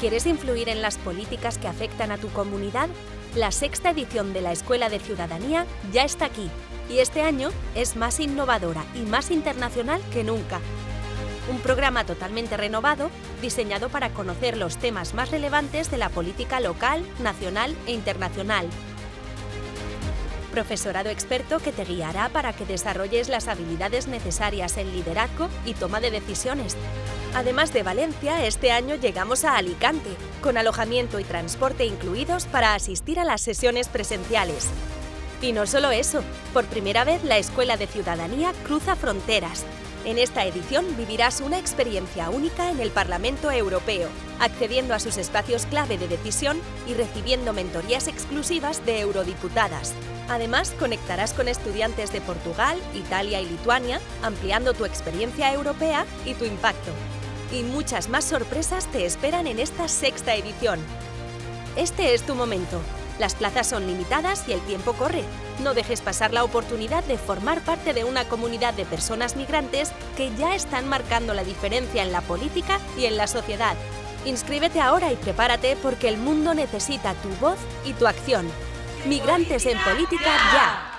¿Quieres influir en las políticas que afectan a tu comunidad? La sexta edición de la Escuela de Ciudadanía ya está aquí y este año es más innovadora y más internacional que nunca. Un programa totalmente renovado, diseñado para conocer los temas más relevantes de la política local, nacional e internacional. Profesorado experto que te guiará para que desarrolles las habilidades necesarias en liderazgo y toma de decisiones. Además de Valencia, este año llegamos a Alicante, con alojamiento y transporte incluidos para asistir a las sesiones presenciales. Y no solo eso, por primera vez la Escuela de Ciudadanía cruza fronteras. En esta edición vivirás una experiencia única en el Parlamento Europeo, accediendo a sus espacios clave de decisión y recibiendo mentorías exclusivas de eurodiputadas. Además, conectarás con estudiantes de Portugal, Italia y Lituania, ampliando tu experiencia europea y tu impacto. Y muchas más sorpresas te esperan en esta sexta edición. Este es tu momento. Las plazas son limitadas y el tiempo corre. No dejes pasar la oportunidad de formar parte de una comunidad de personas migrantes que ya están marcando la diferencia en la política y en la sociedad. Inscríbete ahora y prepárate porque el mundo necesita tu voz y tu acción. Migrantes en política ya.